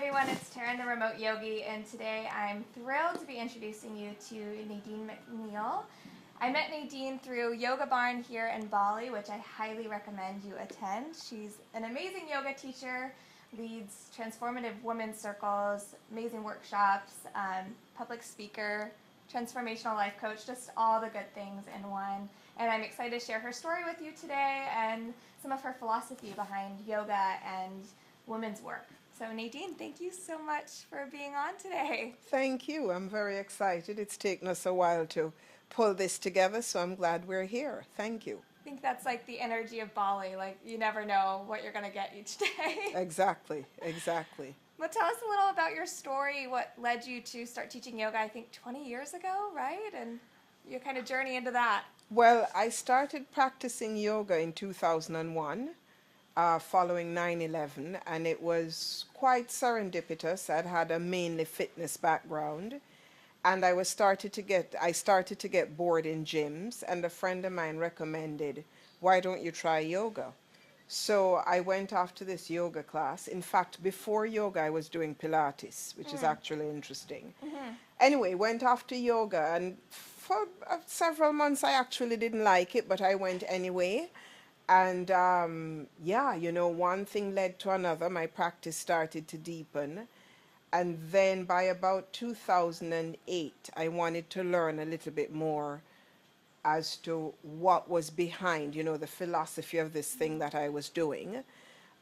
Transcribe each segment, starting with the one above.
everyone, it's Taryn, the Remote Yogi, and today I'm thrilled to be introducing you to Nadine McNeil. I met Nadine through Yoga Barn here in Bali, which I highly recommend you attend. She's an amazing yoga teacher, leads transformative women's circles, amazing workshops, public speaker, transformational life coach, just all the good things in one. And I'm excited to share her story with you today and some of her philosophy behind yoga and women's work. So Nadine, thank you so much for being on today. Thank you. I'm very excited. It's taken us a while to pull this together, so I'm glad we're here. Thank you. I think that's like the energy of Bali. Like, you never know what you're going to get each day. Exactly, exactly. Well, tell us a little about your story, what led you to start teaching yoga, I think 20 years ago, right? And your kind of journey into that. Well, I started practicing yoga in 2001. Following 9/11, and it was quite serendipitous. I'd had a mainly fitness background, and I started to get bored in gyms, and a friend of mine recommended, why don't you try yoga? So I went off to this yoga class. In fact, before yoga, I was doing Pilates, which is actually interesting. Anyway, went off to yoga, and for several months, I actually didn't like it, but I went anyway. And one thing led to another. My practice started to deepen. And then by about 2008, I wanted to learn a little bit more as to what was behind, the philosophy of this thing that I was doing.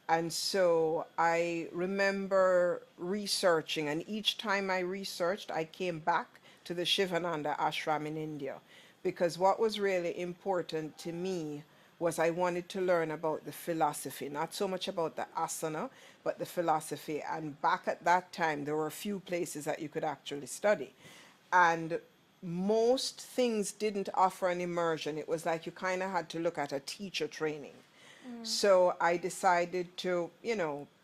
And so I remember researching, and each time I researched, I came back to the Shivananda ashram in India, because what was really important to me was I wanted to learn about the philosophy, not so much about the asana, but the philosophy. And back at that time, there were a few places that you could actually study. And most things didn't offer an immersion. It was like you kind of had to look at a teacher training. So I decided to,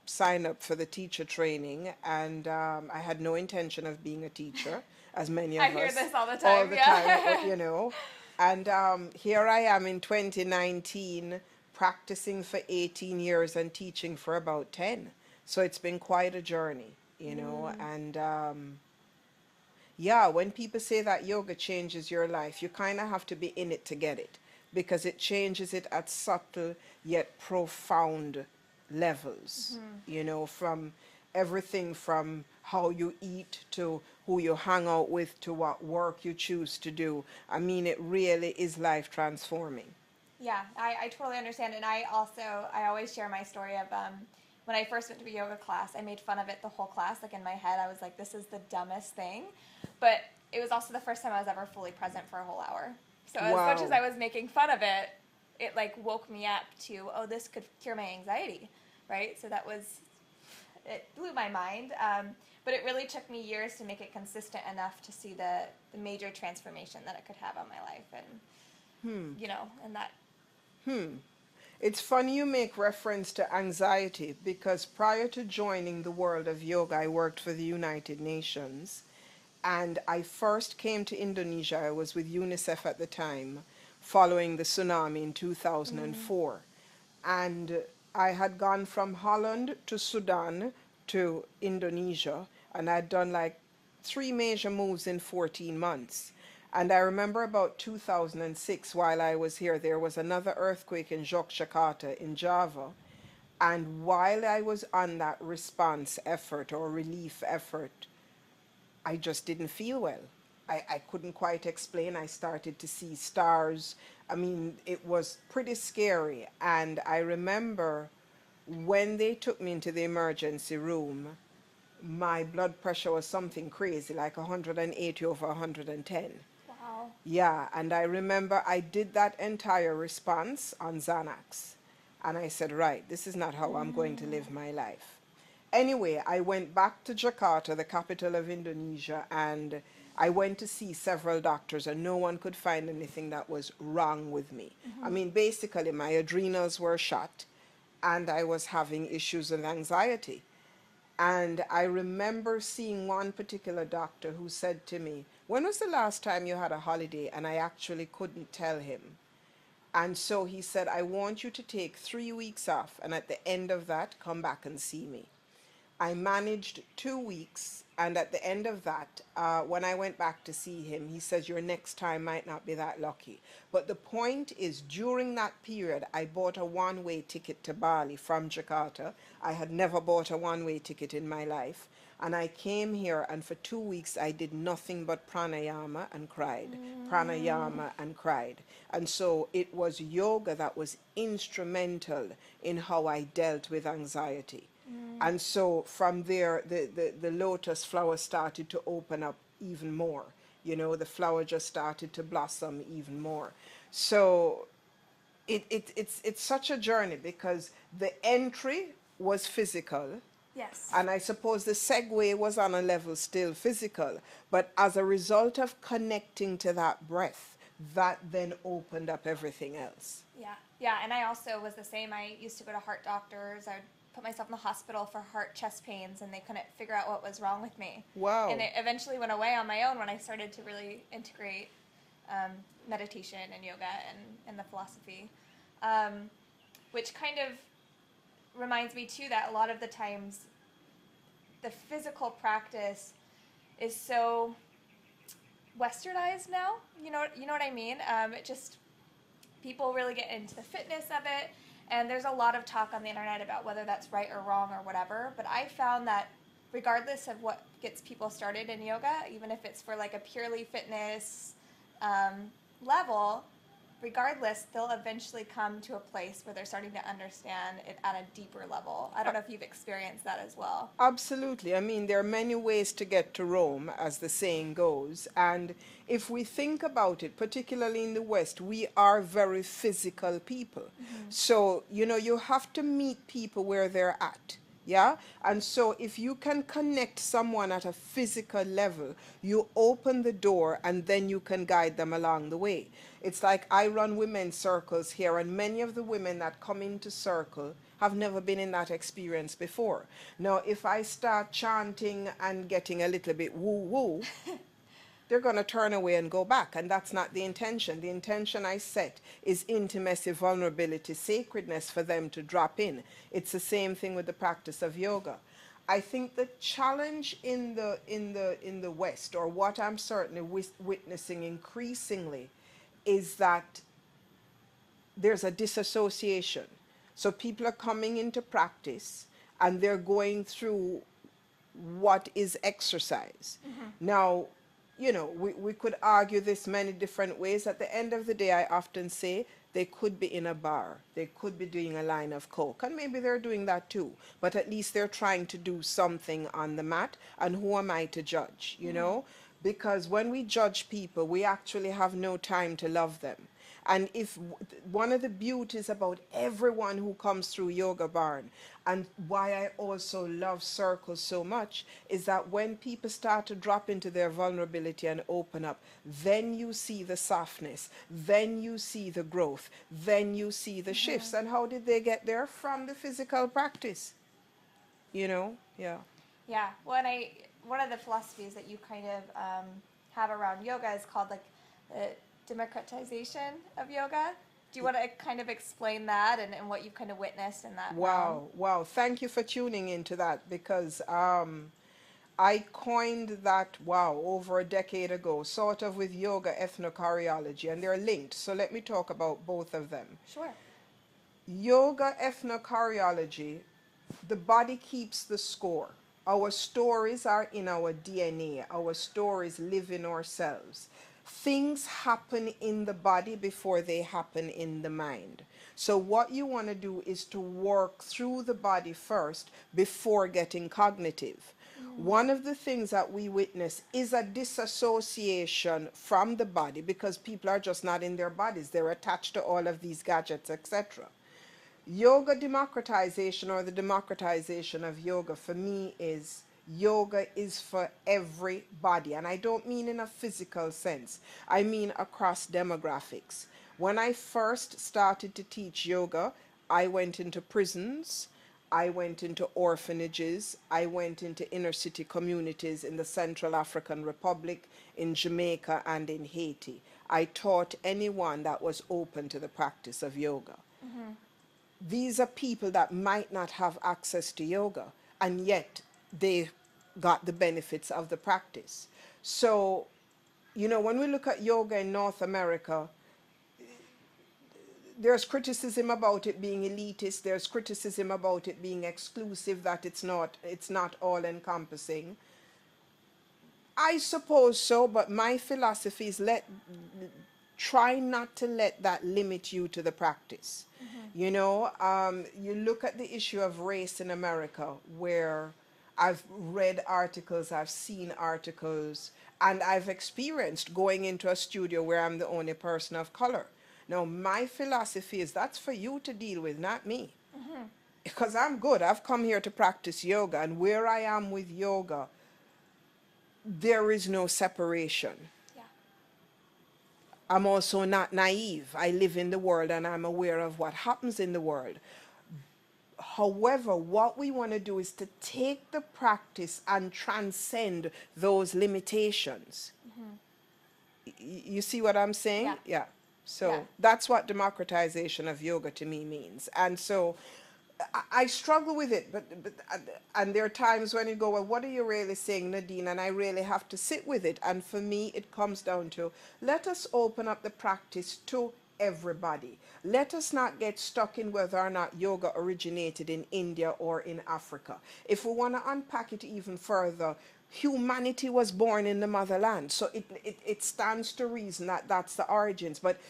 sign up for the teacher training. And I had no intention of being a teacher, as many of us. I hear this all the time. All the time, And here I am in 2019, practicing for 18 years and teaching for about 10. So it's been quite a journey, And when people say that yoga changes your life, you kind of have to be in it to get it, because it changes it at subtle yet profound levels, from everything from how you eat to who you hang out with to what work you choose to do. I mean, it really is life transforming. Yeah, I totally understand. And I always share my story of when I first went to a yoga class, I made fun of it the whole class. Like in my head, I was like, this is the dumbest thing. But it was also the first time I was ever fully present for a whole hour. So as much as I was making fun of it, it like woke me up to, oh, this could cure my anxiety, right? So it blew my mind. But it really took me years to make it consistent enough to see the major transformation that it could have on my life. And, and that. It's funny you make reference to anxiety, because prior to joining the world of yoga, I worked for the United Nations. And I first came to Indonesia. I was with UNICEF at the time, following the tsunami in 2004. And I had gone from Holland to Sudan to Indonesia, and I'd done like 3 major moves in 14 months. And I remember about 2006, while I was here, there was another earthquake in Yogyakarta in Java. And while I was on that response effort or relief effort, I just didn't feel well. I couldn't quite explain. I started to see stars. I mean, it was pretty scary. And I remember when they took me into the emergency room, my blood pressure was something crazy, like 180 over 110. Wow. Yeah, and I remember I did that entire response on Xanax. And I said, right, this is not how I'm going to live my life. Anyway, I went back to Jakarta, the capital of Indonesia, and I went to see several doctors, and no one could find anything that was wrong with me. I mean, basically, my adrenals were shot, and I was having issues with anxiety. And I remember seeing one particular doctor who said to me, when was the last time you had a holiday? And I actually couldn't tell him. And so he said, I want you to take 3 weeks off, and at the end of that, come back and see me. I managed 2 weeks, and at the end of that, when I went back to see him, he says, your next time might not be that lucky. But the point is, during that period, I bought a one-way ticket to Bali from Jakarta. I had never bought a one-way ticket in my life. And I came here, and for 2 weeks, I did nothing but pranayama and cried, pranayama and cried. And so it was yoga that was instrumental in how I dealt with anxiety. And so from there, the lotus flower started to open up even more. You know, the flower just started to blossom even more. So it's such a journey, because the entry was physical. Yes. And I suppose the segue was on a level still physical. But as a result of connecting to that breath, that then opened up everything else. Yeah. Yeah. And I also was the same. I used to go to heart doctors. I would put myself in the hospital for heart chest pains, and they couldn't figure out what was wrong with me. Wow. And it eventually went away on my own when I started to really integrate meditation and yoga and the philosophy, which kind of reminds me too that a lot of the times the physical practice is so westernized now. You know what I mean? It just, people really get into the fitness of it, and there's a lot of talk on the internet about whether that's right or wrong or whatever. But I found that regardless of what gets people started in yoga, even if it's for like a purely fitness level, regardless, they'll eventually come to a place where they're starting to understand it at a deeper level. I don't know if you've experienced that as well. Absolutely. I mean, there are many ways to get to Rome, as the saying goes. And if we think about it, particularly in the West, we are very physical people. So, you know, you have to meet people where they're at. Yeah. And so if you can connect someone at a physical level, you open the door and then you can guide them along the way. It's like I run women's circles here, and many of the women that come into circle have never been in that experience before. Now, if I start chanting and getting a little bit woo-woo, they're going to turn away and go back. And that's not the intention. The intention I set is intimacy, vulnerability, sacredness for them to drop in. It's the same thing with the practice of yoga. I think the challenge in the West, or what I'm certainly witnessing increasingly, is that there's a disassociation. So people are coming into practice and they're going through what is exercise. Now, you know, we could argue this many different ways. At the end of the day, I often say they could be in a bar. They could be doing a line of coke. And maybe they're doing that too. But at least they're trying to do something on the mat. And who am I to judge, you know? Because when we judge people, we actually have no time to love them. And if one of the beauties about everyone who comes through Yoga Barn, and why I also love circles so much, is that when people start to drop into their vulnerability and open up, then you see the softness, then you see the growth, then you see the shifts. And how did they get there? From the physical practice, you know? Yeah. Yeah. Well, and one of the philosophies that you kind of have around yoga is called like the democratization of yoga. Do you want to kind of explain that and what you've kind of witnessed in that? Wow. Thank you for tuning into that, because I coined that, over a decade ago, sort of with yoga ethnochoreology, and they're linked. So let me talk about both of them. Sure. Yoga ethnochoreology, the body keeps the score. Our stories are in our DNA. Our stories live in ourselves. Things happen in the body before they happen in the mind. So what you want to do is to work through the body first before getting cognitive. One of the things that we witness is a disassociation from the body, because people are just not in their bodies. They're attached to all of these gadgets, etc. Yoga democratization, or the democratization of yoga, for me is yoga is for everybody. And I don't mean in a physical sense. I mean across demographics. When I first started to teach yoga, I went into prisons, I went into orphanages, I went into inner city communities in the Central African Republic, in Jamaica, and in Haiti. I taught anyone that was open to the practice of yoga. These are people that might not have access to yoga, and yet they got the benefits of the practice. So, you know, when we look at yoga in North America, there's criticism about it being elitist, there's criticism about it being exclusive, that it's not all encompassing. I suppose so, but my philosophy is try not to let that limit you to the practice. You know, you look at the issue of race in America, where I've read articles, I've seen articles, and I've experienced going into a studio where I'm the only person of color. Now, my philosophy is that's for you to deal with, not me. Because I'm good. I've come here to practice yoga, and where I am with yoga, there is no separation. Yeah. I'm also not naive. I live in the world and I'm aware of what happens in the world. However, what we want to do is to take the practice and transcend those limitations. You see what I'm saying? Yeah. Yeah. So Yeah. that's what democratization of yoga to me means. And so I struggle with it, but and there are times when you go, well, what are you really saying, Nadine? And I really have to sit with it. And for me, it comes down to, let us open up the practice to everybody. Let us not get stuck in whether or not yoga originated in India or in Africa. If we want to unpack it even further, humanity was born in the motherland. So it stands to reason that that's the origins. But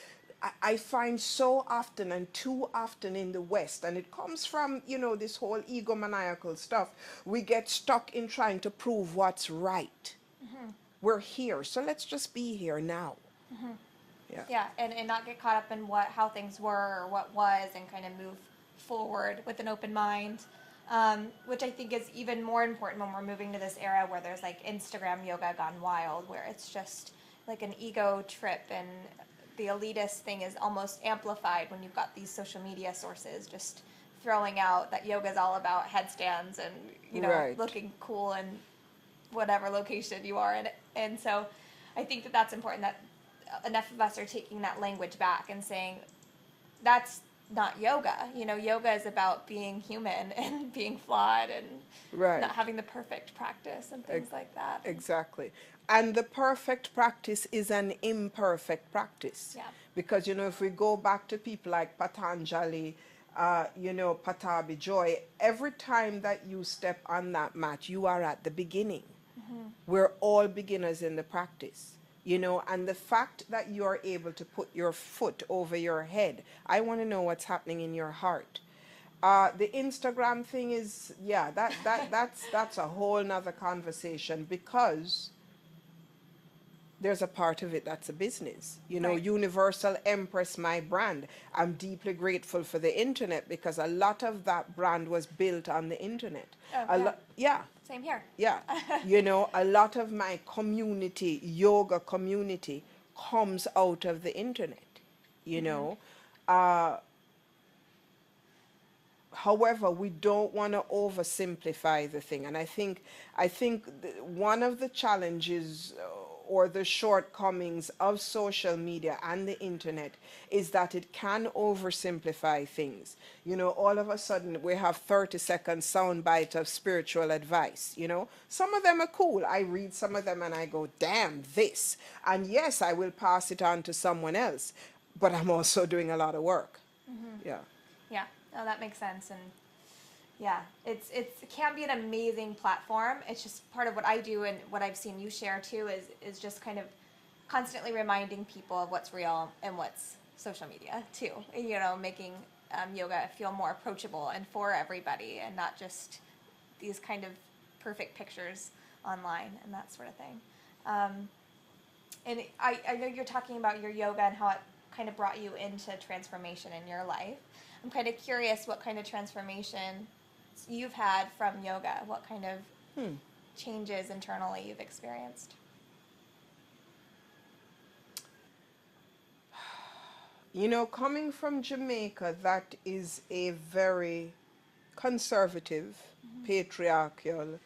I find so often and too often in the West, and it comes from, you know, this whole egomaniacal stuff, we get stuck in trying to prove what's right. We're here, so let's just be here now. Yeah. Yeah, and not get caught up in how things were or what was, and kind of move forward with an open mind, which I think is even more important when we're moving to this era where there's like Instagram yoga gone wild, where it's just like an ego trip, and the elitist thing is almost amplified when you've got these social media sources just throwing out that yoga is all about headstands and, you know, Right. looking cool in whatever location you are in. And so I think that that's important, that enough of us are taking that language back and saying that's not yoga. You know, yoga is about being human and being flawed and Right. not having the perfect practice and things like that. Exactly. And the perfect practice is an imperfect practice. Yeah. Because, you know, if we go back to people like Patanjali, you know, Patabi Joy, every time that you step on that mat, you are at the beginning. We're all beginners in the practice, you know, and the fact that you're able to put your foot over your head, I want to know what's happening in your heart. The Instagram thing is, yeah, that's a whole nother conversation, because there's a part of it that's a business. You know, Right. Universal Empress, my brand. I'm deeply grateful for the internet, because a lot of that brand was built on the internet. Oh, Yeah, same here. yeah. You know, a lot of my community, yoga community, comes out of the internet, you know. However, we don't want to oversimplify the thing, and I think one of the challenges or the shortcomings of social media and the internet is that it can oversimplify things. You know, all of a sudden we have 30-second soundbite of spiritual advice. You know, some of them are cool. I read some of them and I go, damn this, and yes, I will pass it on to someone else, but I'm also doing a lot of work. Yeah. Yeah, no, that makes sense. And yeah, it can be an amazing platform. It's just part of what I do, and what I've seen you share too is just kind of constantly reminding people of what's real and what's social media too. You know, making yoga feel more approachable and for everybody, and not just these kind of perfect pictures online and that sort of thing. And I know you're talking about your yoga and how it kind of brought you into transformation in your life. I'm kind of curious what kind of transformation you've had from yoga, what kind of changes internally you've experienced. You know, coming from Jamaica, that is a very conservative, patriarchal,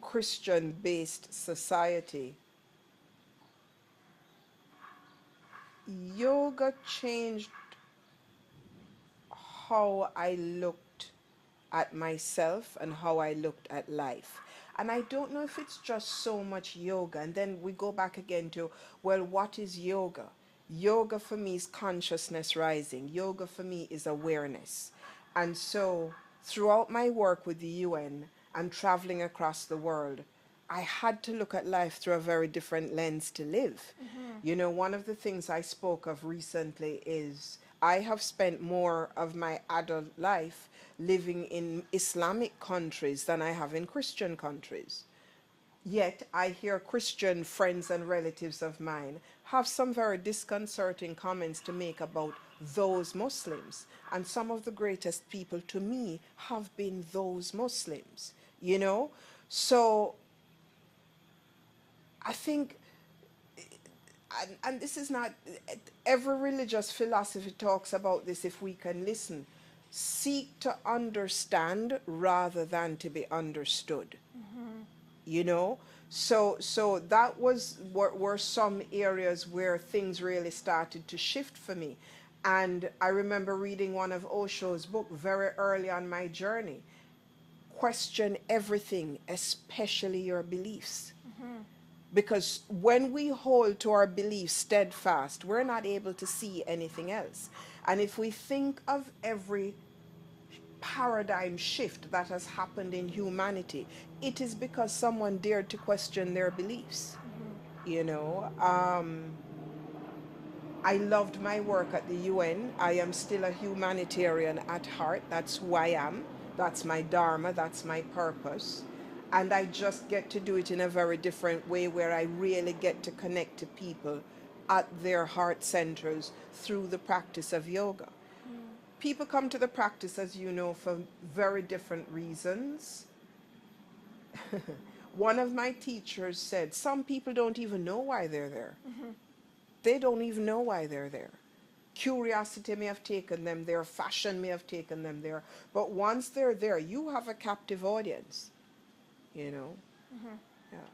Christian-based society. Yoga changed how I looked at myself and how I looked at life. And I don't know if it's just so much yoga. And then we go back again to, well, what is yoga? Yoga for me is consciousness rising. Yoga for me is awareness. And so throughout my work with the UN and traveling across the world, I had to look at life through a very different lens to live. You know, one of the things I spoke of recently is I have spent more of my adult life living in Islamic countries than I have in Christian countries. Yet I hear Christian friends and relatives of mine have some very disconcerting comments to make about those Muslims. And some of the greatest people to me have been those Muslims, you know? So I think, and this is not, every religious philosophy talks about this if we can listen. Seek to understand rather than to be understood. You know, so that was were some areas where things really started to shift for me. And I remember reading one of Osho's book very early on my journey. Question everything, especially your beliefs. Because when we hold to our beliefs steadfast, we're not able to see anything else. And if we think of every paradigm shift that has happened in humanity, it is because someone dared to question their beliefs. You know, I loved my work at the UN. I am still a humanitarian at heart. That's who I am. That's my dharma. That's my purpose. And I just get to do it in a very different way where I really get to connect to people at their heart centers through the practice of yoga. People come to the practice, as you know, for very different reasons. One of my teachers said, some people don't even know why they're there. They don't even know why they're there. Curiosity may have taken them there, fashion may have taken them there, but once they're there, you have a captive audience, you know?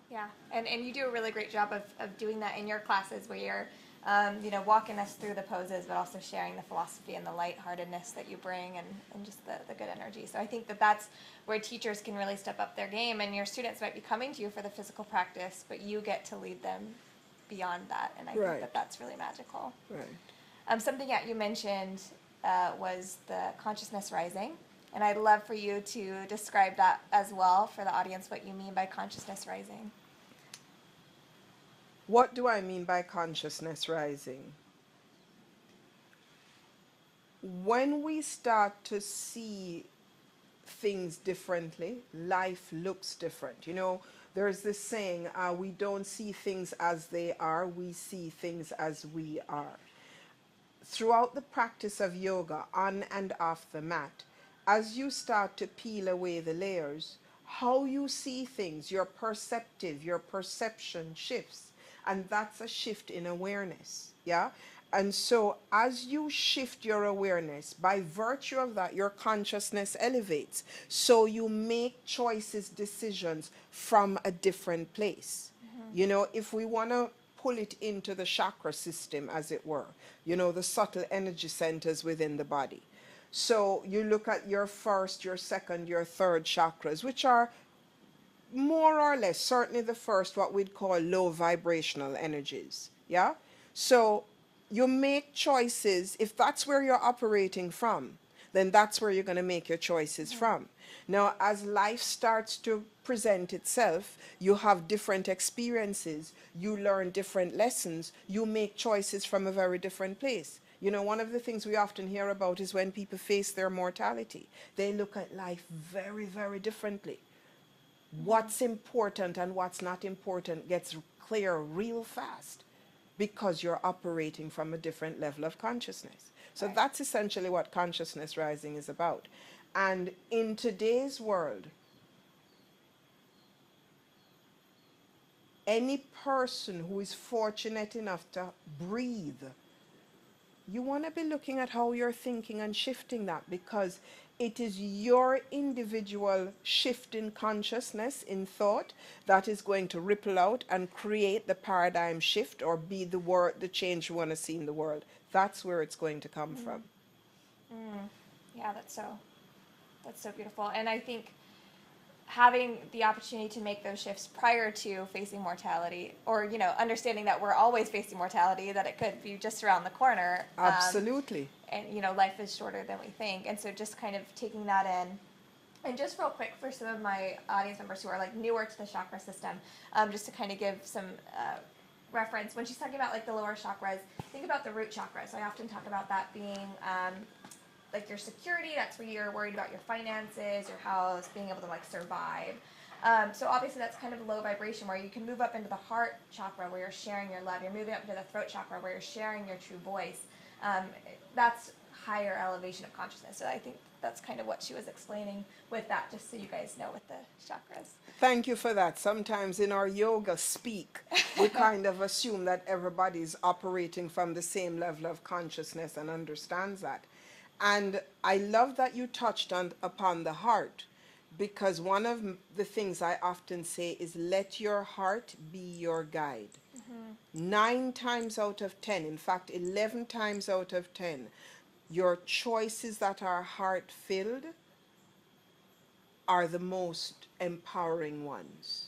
Yeah, and you do a really great job of doing that in your classes where you're, walking us through the poses, but also sharing the philosophy and the lightheartedness that you bring and just the good energy. So I think that's where teachers can really step up their game, and your students might be coming to you for the physical practice, but you get to lead them beyond that, and I think that's really magical. Right. Something that you mentioned was the consciousness rising. And I'd love for you to describe that as well for the audience, what you mean by consciousness rising. What do I mean by consciousness rising? When we start to see things differently, life looks different. You know, there's this saying, we don't see things as they are, we see things as we are. Throughout the practice of yoga, on and off the mat, as you start to peel away the layers, how you see things, your perception shifts. And that's a shift in awareness. Yeah? And so as you shift your awareness, by virtue of that, your consciousness elevates. So you make choices, decisions from a different place. You know, if we want to pull it into the chakra system, as it were, you know, the subtle energy centers within the body. So you look at your first, your second, your third chakras, which are more or less, certainly the first, what we'd call low vibrational energies. Yeah? So you make choices. If that's where you're operating from, then that's where you're going to make your choices from. Now, as life starts to present itself, you have different experiences, you learn different lessons, you make choices from a very different place. You know, one of the things we often hear about is when people face their mortality, they look at life very, very differently. What's important and what's not important gets clear real fast because you're operating from a different level of consciousness. So that's essentially what consciousness rising is about. And in today's world, any person who is fortunate enough to breathe, you want to be looking at how you're thinking and shifting that, because it is your individual shift in consciousness, in thought, that is going to ripple out and create the paradigm shift or be the change you want to see in the world. That's where it's going to come from. Yeah, that's so beautiful. And I think having the opportunity to make those shifts prior to facing mortality, or understanding that we're always facing mortality, that it could be just around the corner. Absolutely. And life is shorter than we think, and so just kind of taking that in. And just real quick for some of my audience members who are like newer to the chakra system, just to kind of give some reference, when she's talking about like the lower chakras, think about the root chakra. So I often talk about that being like your security. That's where you're worried about your finances, your house, being able to like survive. So obviously that's kind of low vibration, where you can move up into the heart chakra where you're sharing your love. You're moving up into the throat chakra where you're sharing your true voice. That's higher elevation of consciousness. So I think that's kind of what she was explaining with that, just so you guys know with the chakras. Thank you for that. Sometimes in our yoga speak, we kind of assume that everybody's operating from the same level of consciousness and understands that. And I love that you touched upon the heart, because one of the things I often say is let your heart be your guide. 9 times out of 10, in fact 11 times out of 10, your choices that are heart filled are the most empowering ones.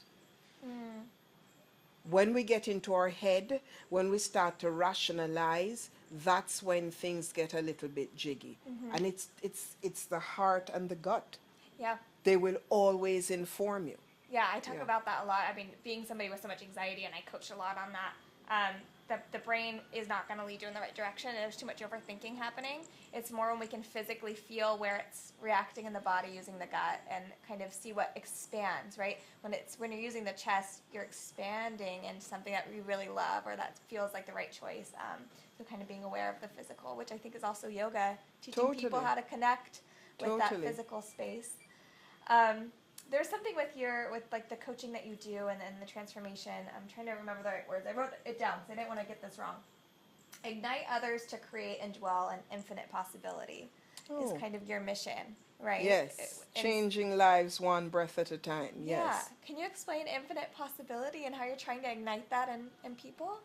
When we get into our head, when we start to rationalize, that's when things get a little bit jiggy. And it's the heart and the gut. Yeah. They will always inform you. Yeah, I talk about that a lot. I mean, being somebody with so much anxiety, and I coach a lot on that, the brain is not going to lead you in the right direction. There's too much overthinking happening. It's more when we can physically feel where it's reacting in the body using the gut, and kind of see what expands, right? When you're using the chest, you're expanding into something that we really love, or that feels like the right choice. So kind of being aware of the physical, which I think is also yoga, teaching people how to connect with that physical space. There's something with like the coaching that you do, and then the transformation. I'm trying to remember the right words. I wrote it down because I didn't want to get this wrong. Ignite others to create and dwell in infinite possibility is kind of your mission, right? Yes, changing lives one breath at a time. Yes. Yeah. Can you explain infinite possibility and how you're trying to ignite that in people?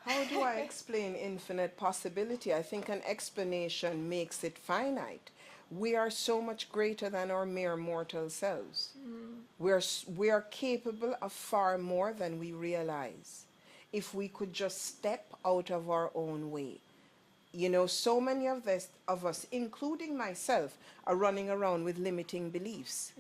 How do I explain infinite possibility? I think an explanation makes it finite. We are so much greater than our mere mortal selves. We are capable of far more than we realize, if we could just step out of our own way. So many of us, including myself, are running around with limiting beliefs,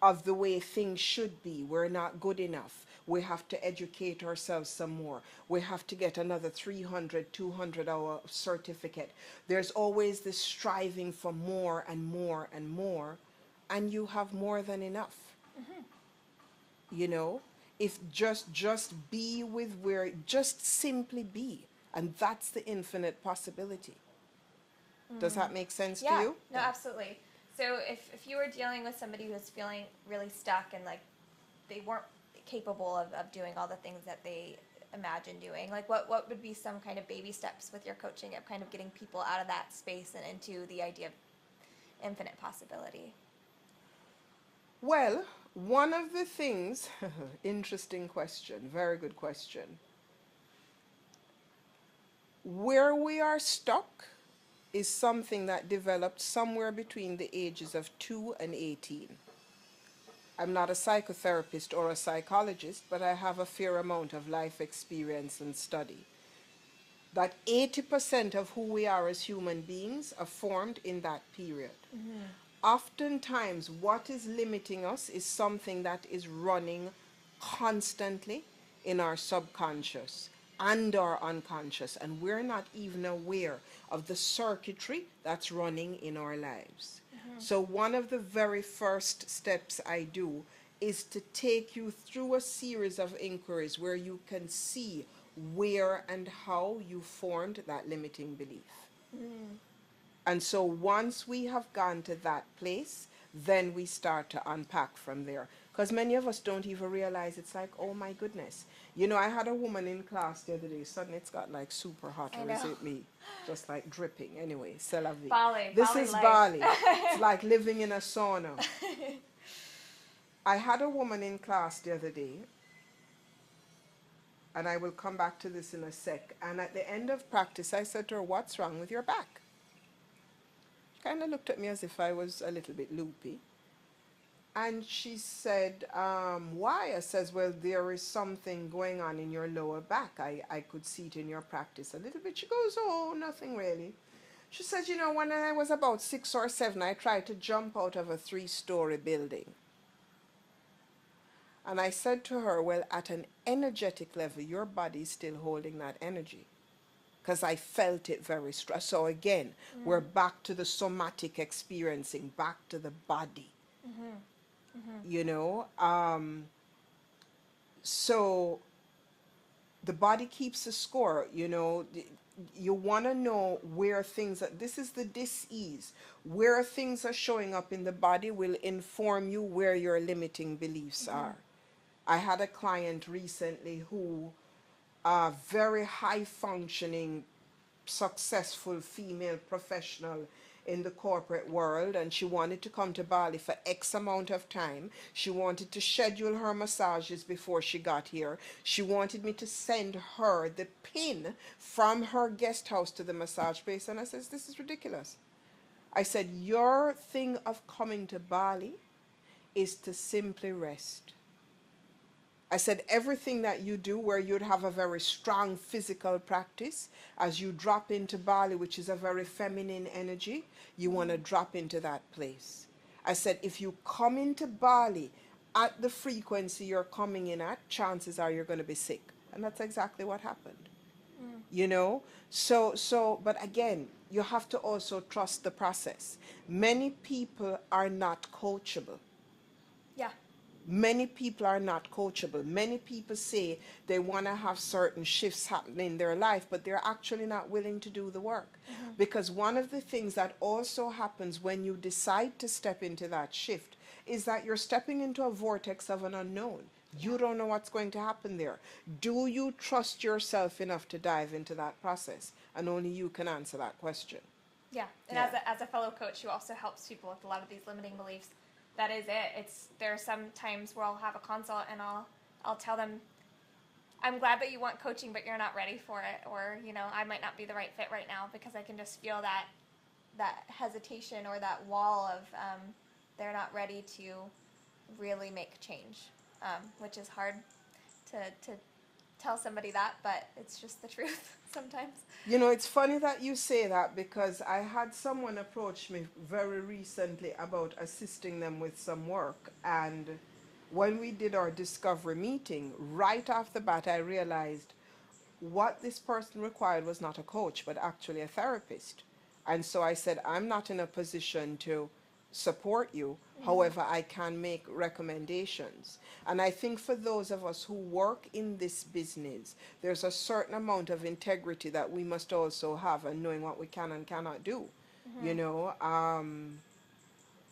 of the way things should be. We're not good enough. We have to educate ourselves some more. We have to get another 300, 200-hour certificate. There's always this striving for more and more and more, and you have more than enough. If just be with just simply be, and that's the infinite possibility. Does that make sense to you? No, absolutely. So if you were dealing with somebody who was feeling really stuck, and like they weren't capable of doing all the things that they imagine doing, like what would be some kind of baby steps with your coaching of kind of getting people out of that space and into the idea of infinite possibility? Well, one of the things, interesting question, very good question. Where we are stuck is something that developed somewhere between the ages of 2 and 18. I'm not a psychotherapist or a psychologist, but I have a fair amount of life experience and study. That 80% of who we are as human beings are formed in that period. Oftentimes, what is limiting us is something that is running constantly in our subconscious and our unconscious, and we're not even aware of the circuitry that's running in our lives. So one of the very first steps I do is to take you through a series of inquiries where you can see where and how you formed that limiting belief. And so once we have gone to that place, then we start to unpack from there. Because many of us don't even realize, it's like, oh my goodness. I had a woman in class the other day. Suddenly it's got like super hot, or is it me? Just like dripping. Anyway, c'est la vie. Bali. This Bali is life. Bali. It's like living in a sauna. I had a woman in class the other day, and I will come back to this in a sec. And at the end of practice, I said to her, what's wrong with your back? kind of looked at me as if I was a little bit loopy. And she said, why? I says, well, there is something going on in your lower back. I could see it in your practice a little bit. She goes, oh, nothing really. She says, you know, when I was about 6 or 7, I tried to jump out of a 3-story building. And I said to her, well, at an energetic level, your body is still holding that energy. Because I felt it very strong. So again, we're back to the somatic experiencing, back to the body. You know, so the body keeps a score. You know, you want to know where things are. This is the dis-ease. Where things are showing up in the body will inform you where your limiting beliefs are. I had a client recently who, very high functioning, successful female professional in the corporate world, and she wanted to come to Bali for X amount of time. She wanted to schedule her massages before she got here. She wanted me to send her the pin from her guest house to the massage place, and I said, this is ridiculous. I said, your thing of coming to Bali is to simply rest. I said, everything that you do where you'd have a very strong physical practice, as you drop into Bali, which is a very feminine energy, you want to drop into that place. I said, if you come into Bali at the frequency you're coming in at, chances are you're going to be sick. And that's exactly what happened. You know? But again, you have to also trust the process. Many people are not coachable. Yeah. Many people are not coachable. Many people say they want to have certain shifts happening in their life, but they're actually not willing to do the work. Because one of the things that also happens when you decide to step into that shift is that you're stepping into a vortex of an unknown. You don't know what's going to happen there. Do you trust yourself enough to dive into that process? And only you can answer that question. Yeah, and as a fellow coach who also helps people with a lot of these limiting beliefs, that is it. There are some times where I'll have a consult and I'll tell them, I'm glad that you want coaching, but you're not ready for it, or you know, I might not be the right fit right now, because I can just feel that hesitation or that wall of they're not ready to really make change, which is hard to tell somebody that, but it's just the truth sometimes. You know, it's funny that you say that, because I had someone approach me very recently about assisting them with some work. And when we did our discovery meeting, right off the bat, I realized what this person required was not a coach, but actually a therapist. And so I said, I'm not in a position to support you. However, I can make recommendations. And I think for those of us who work in this business, there's a certain amount of integrity that we must also have, and knowing what we can and cannot do. You know,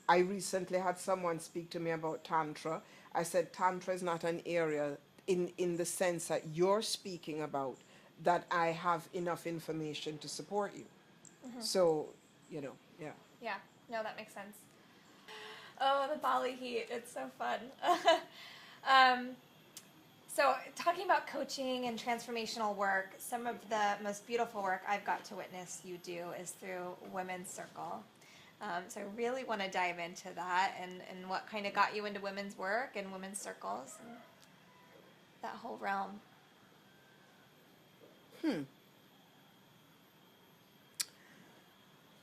I recently had someone speak to me about Tantra. I said, Tantra is not an area in the sense that you're speaking about that I have enough information to support you. So, you know, yeah. Yeah, no, that makes sense. Oh, the Bali heat, it's so fun. So talking about coaching and transformational work, some of the most beautiful work I've got to witness you do is through Women's Circle. So I really want to dive into that and what kind of got you into women's work and women's circles and that whole realm.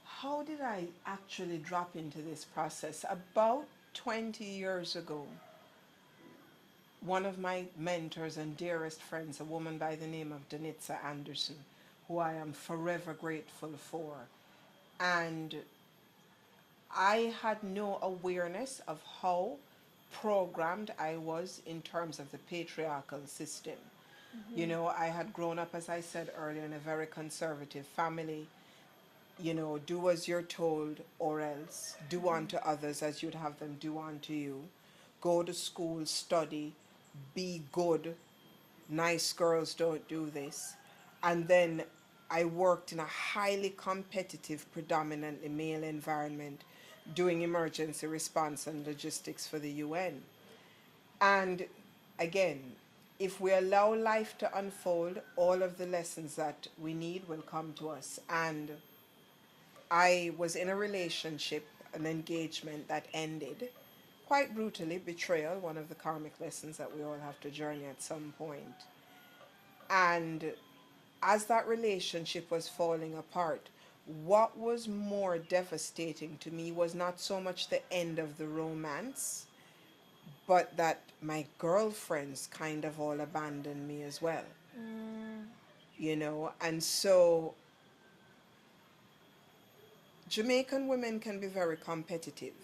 How did I actually drop into this process? About 20 years ago, one of my mentors and dearest friends, a woman by the name of Danitza Anderson, who I am forever grateful for, and I had no awareness of how programmed I was in terms of the patriarchal system. You know, I had grown up, as I said earlier, in a very conservative family. You know, do as you're told, or else do unto others as you'd have them do unto you. Go to school, study, be good. Nice girls don't do this. And then I worked in a highly competitive, predominantly male environment, doing emergency response and logistics for the UN. And again, if we allow life to unfold, all of the lessons that we need will come to us. And I was in a relationship, an engagement that ended quite brutally, betrayal, one of the karmic lessons that we all have to journey at some point. And as that relationship was falling apart, what was more devastating to me was not so much the end of the romance, but that my girlfriends kind of all abandoned me as well, Mm. you know? And so Jamaican women can be very competitive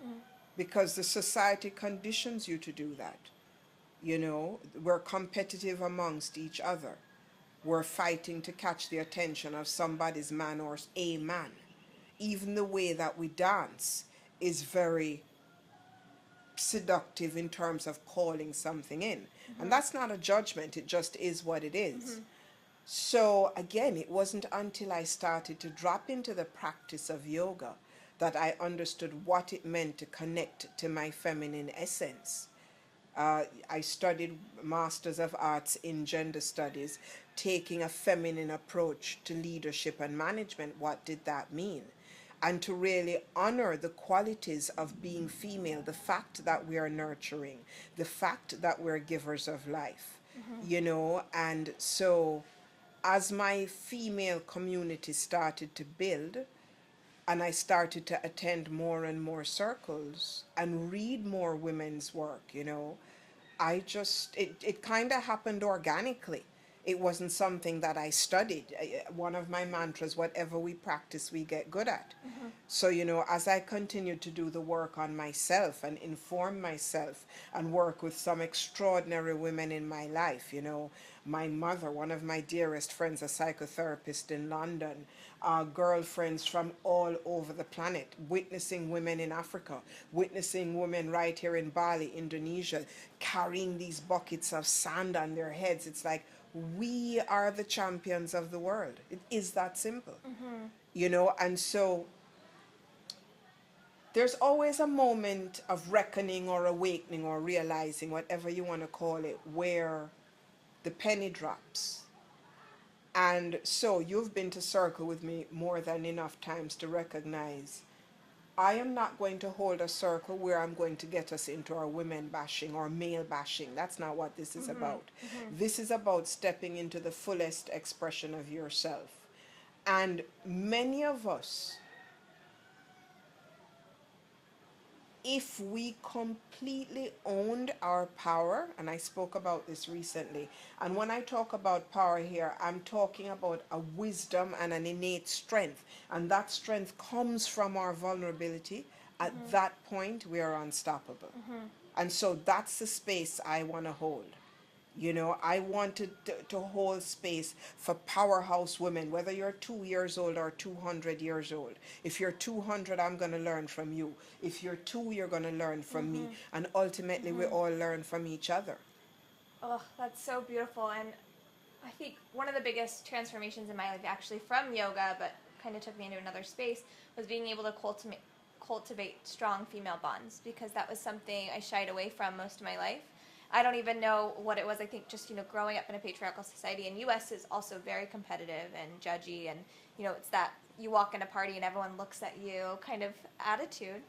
Mm. because the society conditions you to do that. You know, we're competitive amongst each other. We're fighting to catch the attention of somebody's man or a man. Even the way that we dance is very seductive in terms of calling something in. And that's not a judgment, it just is what it is. So again, it wasn't until I started to drop into the practice of yoga that I understood what it meant to connect to my feminine essence. I studied Masters of Arts in Gender Studies, taking a feminine approach to leadership and management. What did that mean? And to really honor the qualities of being female, the fact that we are nurturing, the fact that we're givers of life, you know. And so as my female community started to build, and I started to attend more and more circles and read more women's work, you know, it kind of happened organically. It wasn't something that I studied. One of my mantras, whatever we practice, we get good at. So, you know, as I continued to do the work on myself and inform myself and work with some extraordinary women in my life, you know, my mother, one of my dearest friends, a psychotherapist in London, girlfriends from all over the planet, witnessing women in Africa, witnessing women right here in Bali, Indonesia, carrying these buckets of sand on their heads. It's like, we are the champions of the world. It is that simple, you know. And so there's always a moment of reckoning or awakening or realizing, whatever you want to call it, where the penny drops. And so you've been to circle with me more than enough times to recognize I am not going to hold a circle where I'm going to get us into our women bashing or male bashing. That's not what this is about. This is about stepping into the fullest expression of yourself. And many of us, if we completely owned our power, and I spoke about this recently, and when I talk about power here, I'm talking about a wisdom and an innate strength, and that strength comes from our vulnerability. At that point, we are unstoppable. And so that's the space I want to hold. You know, I wanted to hold space for powerhouse women, whether you're 2 years old or 200 years old. If you're 200, I'm going to learn from you. If you're 2, you're going to learn from me. And ultimately, we all learn from each other. Oh, that's so beautiful. And I think one of the biggest transformations in my life, actually from yoga, but kind of took me into another space, was being able to cultivate strong female bonds, because that was something I shied away from most of my life. I don't even know what it was. I think just, you know, growing up in a patriarchal society, and U.S. is also very competitive and judgy, and, you know, it's that you walk in a party and everyone looks at you kind of attitude.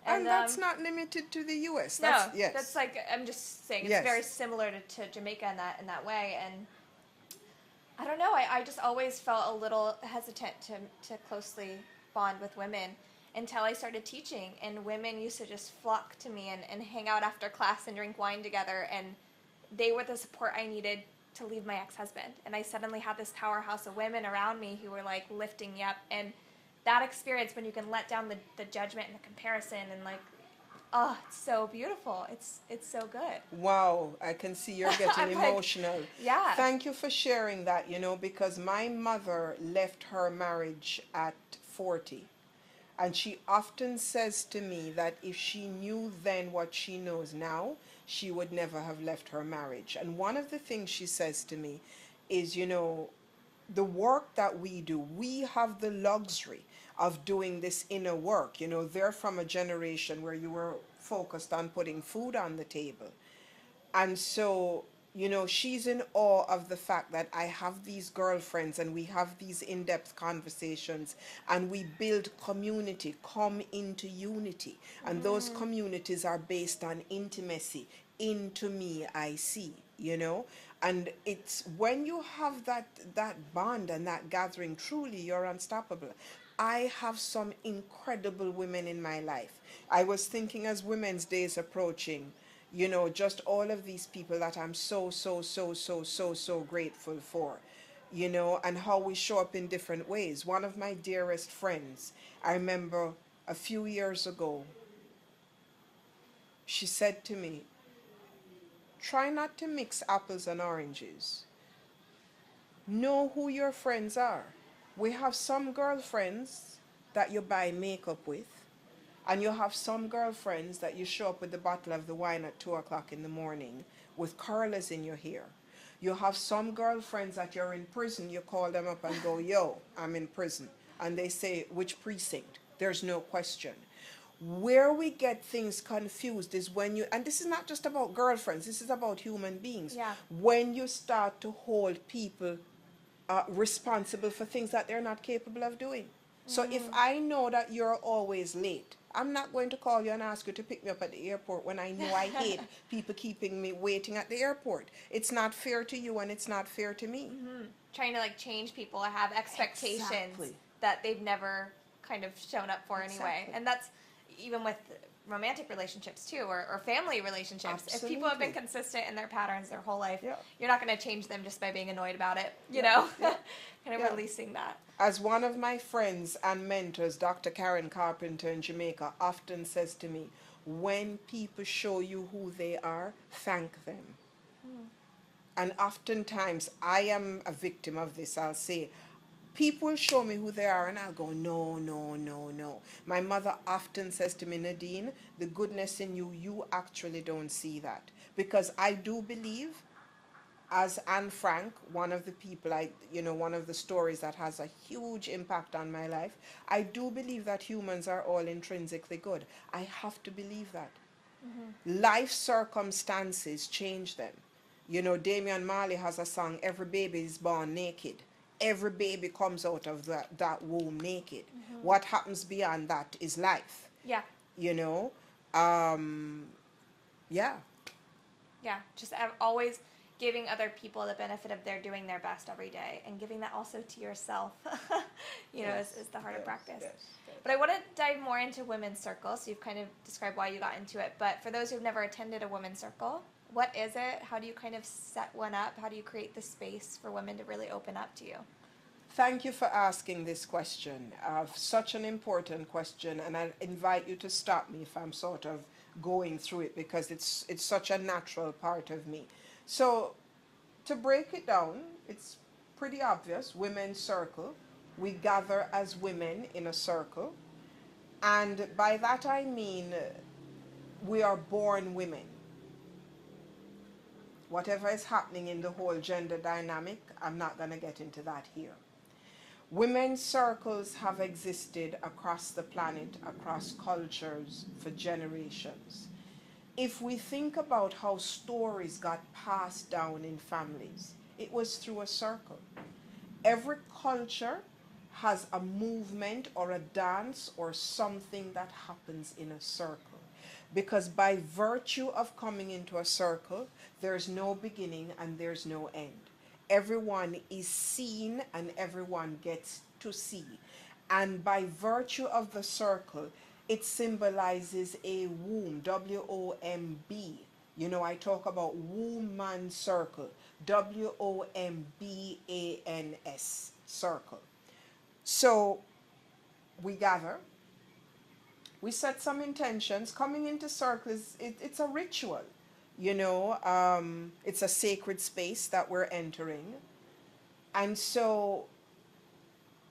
And that's not limited to the U.S. No, yes. that's like, I'm just saying, it's Yes. very similar to Jamaica in that way. And I don't know, I just always felt a little hesitant to closely bond with women until I started teaching, and women used to just flock to me and hang out after class and drink wine together, and they were the support I needed to leave my ex-husband. And I suddenly had this powerhouse of women around me who were like lifting me up. And that experience, when you can let down the judgment and the comparison, and like, oh, it's so beautiful. It's so good. Wow, I can see you're getting emotional. Yeah. Thank you for sharing that, you know, because my mother left her marriage at 40. And she often says to me that if she knew then what she knows now, she would never have left her marriage. And one of the things she says to me is, you know, the work that we do, we have the luxury of doing this inner work. You know, they're from a generation where you were focused on putting food on the table. And so, You know, she's in awe of the fact that I have these girlfriends and we have these in-depth conversations and we build community, come into unity. And those communities are based on intimacy. Into me, I see, you know? And it's when you have that bond and that gathering, truly you're unstoppable. I have some incredible women in my life. I was thinking as Women's Day is approaching, you know, just all of these people that I'm so grateful for, you know, and how we show up in different ways. One of my dearest friends, I remember a few years ago, she said to me, try not to mix apples and oranges. Know who your friends are. We have some girlfriends that you buy makeup with, and you have some girlfriends that you show up with the bottle of the wine at 2 o'clock in the morning with curlers in your hair. You have some girlfriends that you're in prison, you call them up and go, yo, I'm in prison. And they say, which precinct? There's no question. Where we get things confused is when you, and this is not just about girlfriends, this is about human beings. Yeah. When you start to hold people responsible for things that they're not capable of doing. So if I know that you're always late, I'm not going to call you and ask you to pick me up at the airport when I know I hate people keeping me waiting at the airport. It's not fair to you and it's not fair to me. Trying to like change people or have expectations Exactly. that they've never kind of shown up for anyway. Exactly. And that's even with romantic relationships too, or family relationships. If people have been Absolutely. consistent in their patterns their whole life, Yeah. you're not going to change them just by being annoyed about it, you Yeah. know? Yeah. Kind of Yeah. releasing that. As one of my friends and mentors, Dr. Karen Carpenter in Jamaica, often says to me, when people show you who they are, thank them. And oftentimes, I am a victim of this. I'll say, people show me who they are, and I'll go, no, no, no, no. My mother often says to me, Nadine, the goodness in you, you actually don't see that. Because I do believe, as Anne Frank, one of the people one of the stories that has a huge impact on my life, I do believe that humans are all intrinsically good. I have to believe that. Life circumstances change them. You know, Damian Marley has a song, every baby is born naked. Every baby comes out of that womb naked. What happens beyond that is life. Yeah. You know? Yeah. Yeah. Just always giving other people the benefit of their doing their best every day and giving that also to yourself, Yes. is the heart of practice. Yes. But I want to dive more into women's circles. So you've kind of described why you got into it. But for those who've never attended a women's circle, what is it? How do you kind of set one up? How do you create the space for women to really open up to you? Thank you for asking this question. Such an important question, and I invite you to stop me if I'm sort of going through it because it's such a natural part of me. So, to break it down, it's pretty obvious. Women's circle. We gather as women in a circle, and by that I mean we are born women. Whatever is happening in the whole gender dynamic, I'm not going to get into that here. Women's circles have existed across the planet, across cultures, for generations. If we think about how stories got passed down in families, it was through a circle. Every culture has a movement or a dance or something that happens in a circle. Because by virtue of coming into a circle, there's no beginning and there's no end. Everyone is seen and everyone gets to see. And by virtue of the circle, it symbolizes a womb, W-O-M-B. You know, I talk about woman circle, W-O-M-B-A-N-S, circle. So we gather, we set some intentions. Coming into circles, it's a ritual. You know, it's a sacred space that we're entering. And so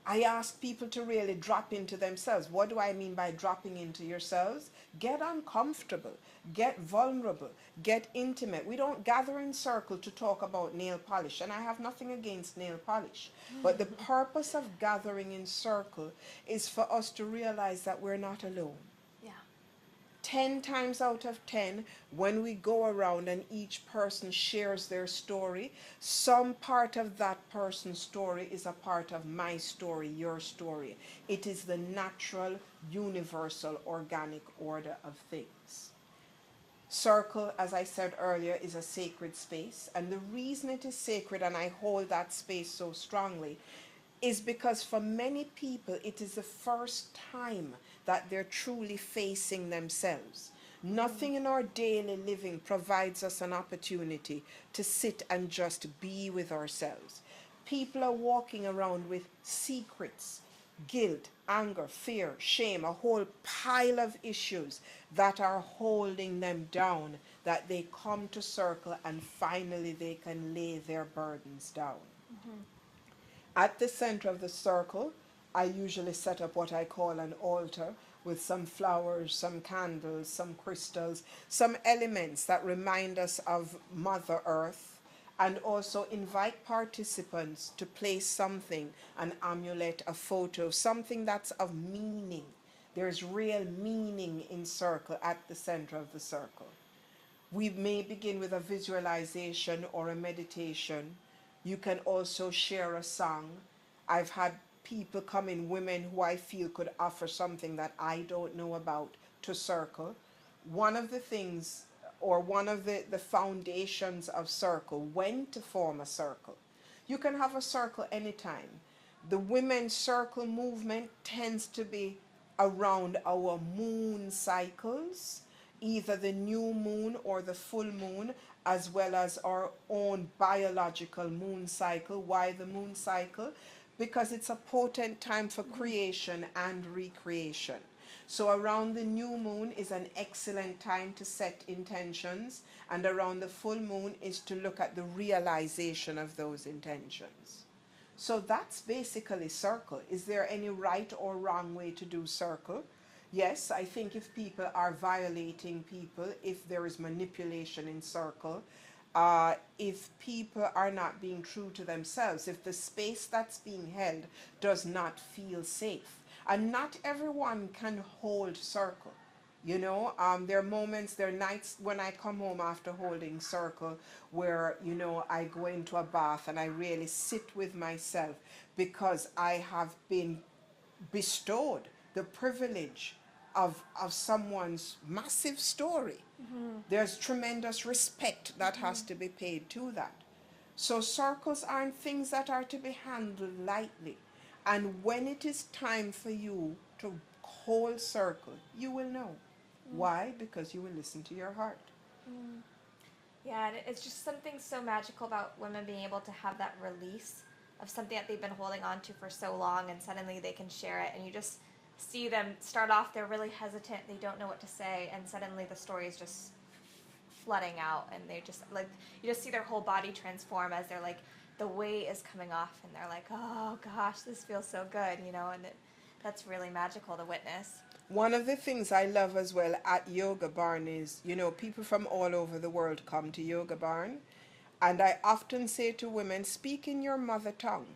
I ask people to really drop into themselves. What do I mean by dropping into yourselves? Get uncomfortable, get vulnerable, get intimate. We don't gather in circle to talk about nail polish, and I have nothing against nail polish. But the purpose of gathering in circle is for us to realize that we're not alone. Yeah. 10 times out of 10, when we go around and each person shares their story, some part of that person's story is a part of my story, your story. It is the natural, universal, organic order of things. Circle, as I said earlier, is a sacred space. And the reason it is sacred, and I hold that space so strongly, is because for many people it is the first time that they're truly facing themselves. Nothing in our daily living provides us an opportunity to sit and just be with ourselves. People are walking around with secrets, guilt, anger, fear, shame, a whole pile of issues that are holding them down, that they come to circle and finally they can lay their burdens down. Mm-hmm. At the center of the circle, I usually set up what I call an altar with some flowers, some candles, some crystals, some elements that remind us of Mother Earth, and also invite participants to place something, an amulet, a photo, something that's of meaning. There's real meaning in circle at the center of the circle. We may begin with a visualization or a meditation. You can also share a song. I've had people come in, women who I feel could offer something that I don't know about to circle. One of the things, or one of the foundations of circle, when to form a circle. You can have a circle anytime. The women's circle movement tends to be around our moon cycles, either the new moon or the full moon, as well as our own biological moon cycle. Why the moon cycle? Because it's a potent time for creation and recreation. So around the new moon is an excellent time to set intentions, and around the full moon is to look at the realization of those intentions. So that's basically circle. Is there any right or wrong way to do circle? Yes, I think if people are violating people, if there is manipulation in circle, if people are not being true to themselves, if the space that's being held does not feel safe. And not everyone can hold circle. You know, there are moments, there are nights when I come home after holding circle where, you know, I go into a bath and I really sit with myself because I have been bestowed the privilege of someone's massive story. Mm-hmm. There's tremendous respect that has to be paid to that. So circles aren't things that are to be handled lightly. And when it is time for you to hold circle, you will know. Why? Because you will listen to your heart. Mm. Yeah, and it's just something so magical about women being able to have that release of something that they've been holding on to for so long, and suddenly they can share it, and you just see them start off, they're really hesitant, they don't know what to say, and suddenly the story is just flooding out, and they just, like, you just see their whole body transform as they're like, the weight is coming off, and they're like, oh gosh, this feels so good, you know, and that's really magical to witness. One of the things I love as well at Yoga Barn is, you know, people from all over the world come to Yoga Barn. And I often say to women, speak in your mother tongue.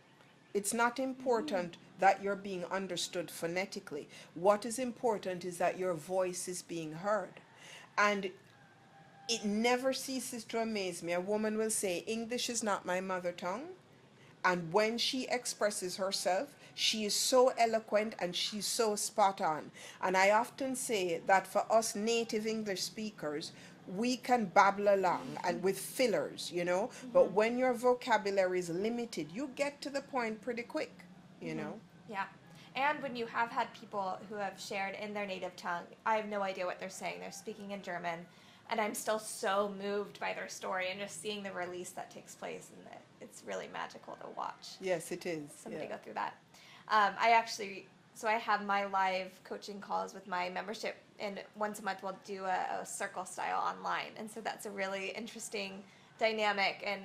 It's not important that you're being understood phonetically. What is important is that your voice is being heard. And it never ceases to amaze me. A woman will say, English is not my mother tongue. And when she expresses herself, she is so eloquent and she's so spot on. And I often say that for us native English speakers, we can babble along and with fillers, you know. But when your vocabulary is limited, you get to the point pretty quick, you know. Yeah. And when you have had people who have shared in their native tongue, I have no idea what they're saying. They're speaking in German, and I'm still so moved by their story and just seeing the release that takes place, and it's really magical to watch. Yes, it is. Somebody go through that. I have my live coaching calls with my membership, and once a month we'll do a circle style online, and so that's a really interesting dynamic, and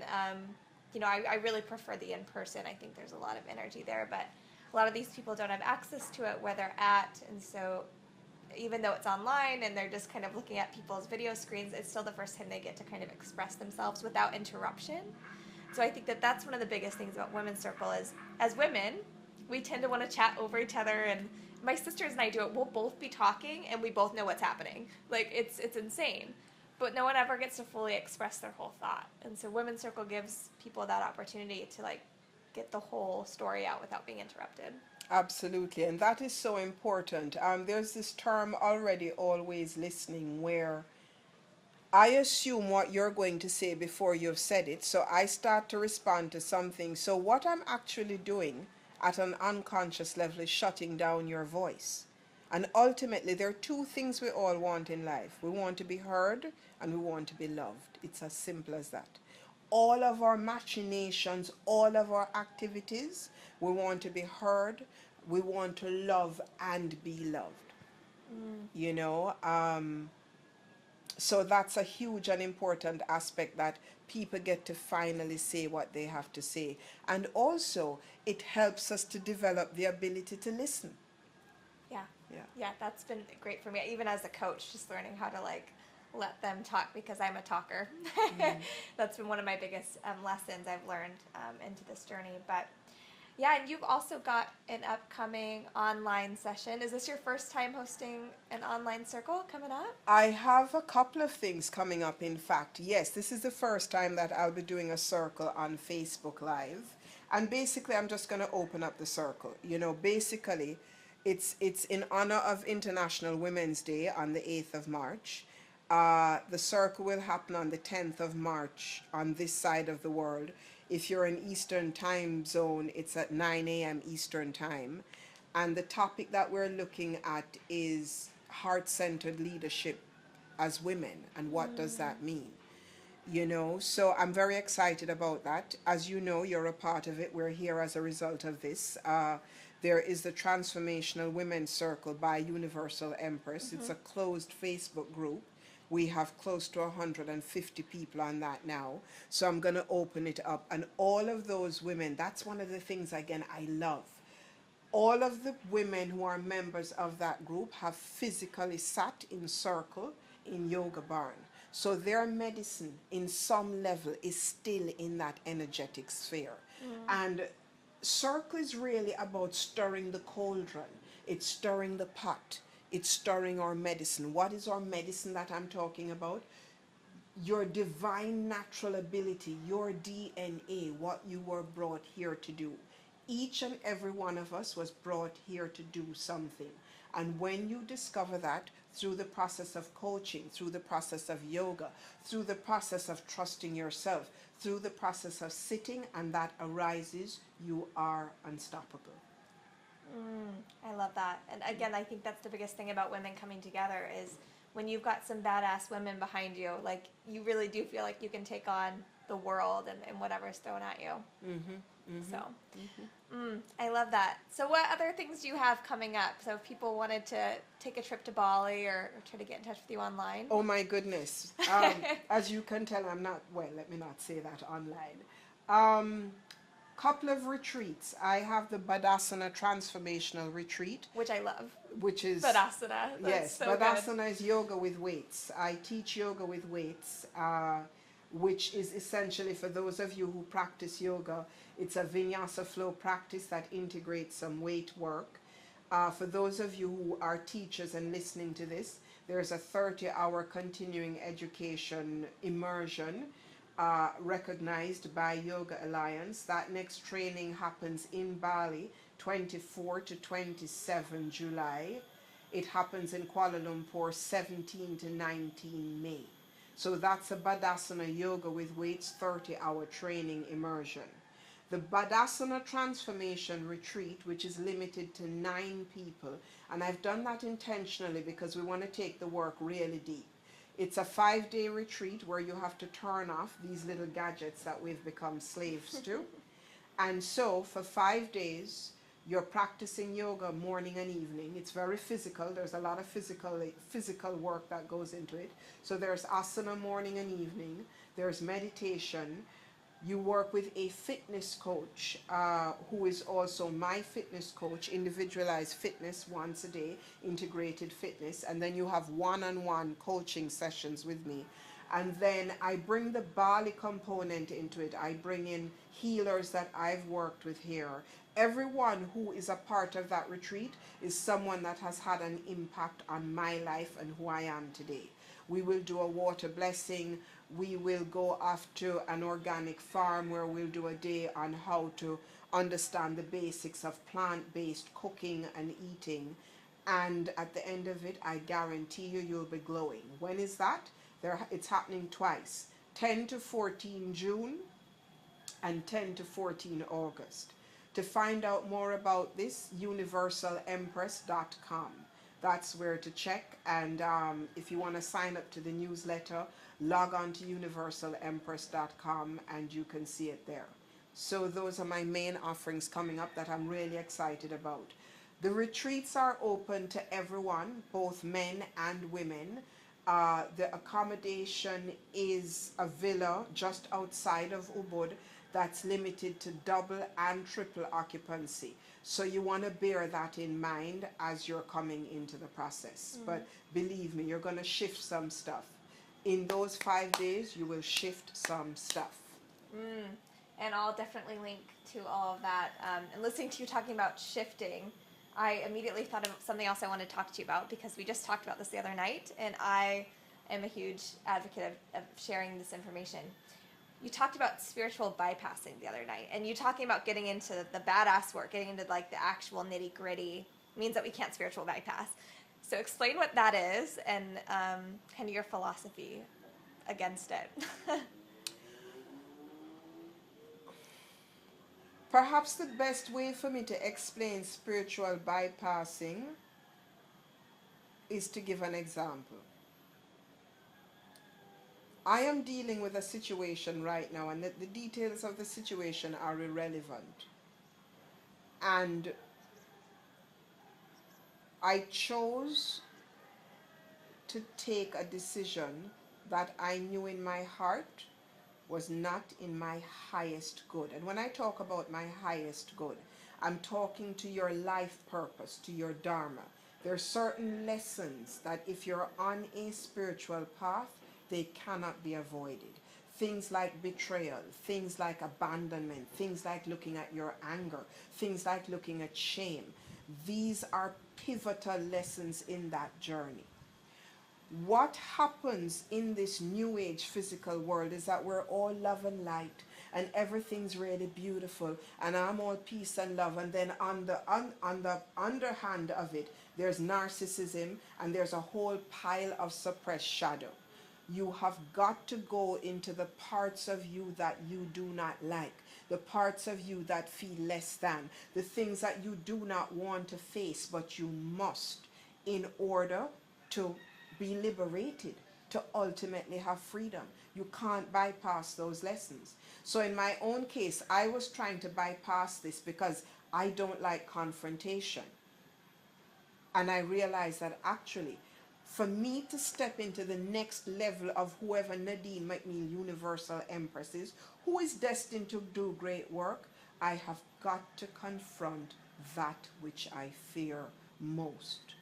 I really prefer the in-person. I think there's a lot of energy there, but a lot of these people don't have access to it where they're at, and so even though it's online and they're just kind of looking at people's video screens, it's still the first time they get to kind of express themselves without interruption. So I think that that's one of the biggest things about Women's Circle is, as women, we tend to want to chat over each other, and my sisters and I do it. We'll both be talking, and we both know what's happening. Like, it's insane. But no one ever gets to fully express their whole thought. And so Women's Circle gives people that opportunity to, like, get the whole story out without being interrupted. Absolutely, and that is so important. There's this term, already always listening, where I assume what you're going to say before you've said it, so I start to respond to something. So what I'm actually doing at an unconscious level is shutting down your voice. And ultimately, there are two things we all want in life. We want to be heard and we want to be loved. It's as simple as that. All of our machinations, all of our activities, we want to be heard, we want to love and be loved. You know, so that's a huge and important aspect, that people get to finally say what they have to say. And also, it helps us to develop the ability to listen. Yeah. Yeah. Yeah, that's been great for me. Even as a coach, just learning how to, like, let them talk, because I'm a talker. That's been one of my biggest lessons I've learned into this journey. But yeah, and you've also got an upcoming online session. Is this your first time hosting an online circle coming up? I have a couple of things coming up, in fact. Yes, this is the first time that I'll be doing a circle on Facebook Live. And basically, I'm just going to open up the circle. You know, basically, it's in honor of International Women's Day on the 8th of March. The circle will happen on the 10th of March on this side of the world. If you're in Eastern time zone, it's at 9 a.m. Eastern time. And the topic that we're looking at is heart-centered leadership as women. And what does that mean? You know, so I'm very excited about that. As you know, you're a part of it. We're here as a result of this. There is the Transformational Women's Circle by Universal Empress. It's a closed Facebook group. We have close to 150 people on that now. So I'm going to open it up. And all of those women, that's one of the things, again, I love. All of the women who are members of that group have physically sat in circle in Yoga Barn. So their medicine, in some level, is still in that energetic sphere. And circle is really about stirring the cauldron. It's stirring the pot. It's stirring our medicine. What is our medicine that I'm talking about? Your divine natural ability, your DNA, what you were brought here to do. Each and every one of us was brought here to do something. And when you discover that through the process of coaching, through the process of yoga, through the process of trusting yourself, through the process of sitting, and that arises, you are unstoppable. I love that. And again, I think that's the biggest thing about women coming together is when you've got some badass women behind you, like, you really do feel like you can take on the world and whatever's thrown at you. So I love that. So what other things do you have coming up? So if people wanted to take a trip to Bali or try to get in touch with you online? Oh my goodness. As you can tell, I'm not, well, let me not say that online. Couple of retreats. I have the Badasana Transformational Retreat. Which I love. Which is... Badasana. That's yes, so Badasana good. is yoga with weights. I teach yoga with weights, which is essentially, for those of you who practice yoga, it's a vinyasa flow practice that integrates some weight work. For those of you who are teachers and listening to this, there's a 30-hour continuing education immersion recognized by Yoga Alliance. That next training happens in Bali, 24 to 27 July. It happens in Kuala Lumpur, 17 to 19 May. So that's a Badasana Yoga with Weights 30-hour training immersion. The Badasana Transformation Retreat, which is limited to 9 people, and I've done that intentionally because we want to take the work really deep. It's a 5-day retreat where you have to turn off these little gadgets that we've become slaves to. And so for 5 days, you're practicing yoga morning and evening. It's very physical. There's a lot of physical work that goes into it. So there's asana morning and evening. There's meditation. You work with a fitness coach who is also my fitness coach, individualized fitness once a day, integrated fitness, and then you have one-on-one coaching sessions with me. And then I bring the Bali component into it. I bring in healers that I've worked with here, Everyone who is a part of that retreat is someone that has had an impact on my life and who I am today. We will do a water blessing. We will go off to an organic farm where we'll do a day on how to understand the basics of plant-based cooking and eating. And at the end of it, I guarantee you, you'll be glowing. When is that? It's happening twice, 10 to 14 June and 10 to 14 August. To find out more about this, universalempress.com. That's where to check. And if you want to sign up to the newsletter, log on to universalempress.com and you can see it there. So those are my main offerings coming up that I'm really excited about. The retreats are open to everyone, both men and women. The accommodation is a villa just outside of Ubud that's limited to double and triple occupancy. So you want to bear that in mind as you're coming into the process. But believe me, you're going to shift some stuff. In those 5 days, you will shift some stuff. And I'll definitely link to all of that. And listening to you talking about shifting, I immediately thought of something else I wanted to talk to you about, because we just talked about this the other night, and I am a huge advocate of sharing this information. You talked about spiritual bypassing the other night, and you talking about getting into the badass work, getting into like the actual nitty gritty means that we can't spiritual bypass. So explain what that is and kind of your philosophy against it. Perhaps the best way for me to explain spiritual bypassing is to give an example. I am dealing with a situation right now, and the details of the situation are irrelevant. And I chose to take a decision that I knew in my heart was not in my highest good. And when I talk about my highest good, I'm talking to your life purpose, to your dharma. There are certain lessons that if you're on a spiritual path, they cannot be avoided. Things like betrayal, things like abandonment, things like looking at your anger, things like looking at shame. These are pivotal lessons in that journey. What happens in this new age physical world is that we're all love and light, and everything's really beautiful, and I'm all peace and love. And then on the underhand of it, there's narcissism, and there's a whole pile of suppressed shadow. You have got to go into the parts of you that you do not like, the parts of you that feel less than, the things that you do not want to face, but you must, in order to be liberated, to ultimately have freedom. You can't bypass those lessons. So in my own case, I was trying to bypass this because I don't like confrontation. And I realized that actually, for me to step into the next level of whoever Nadine McNeil Universal Empress is, who is destined to do great work, I have got to confront that which I fear most.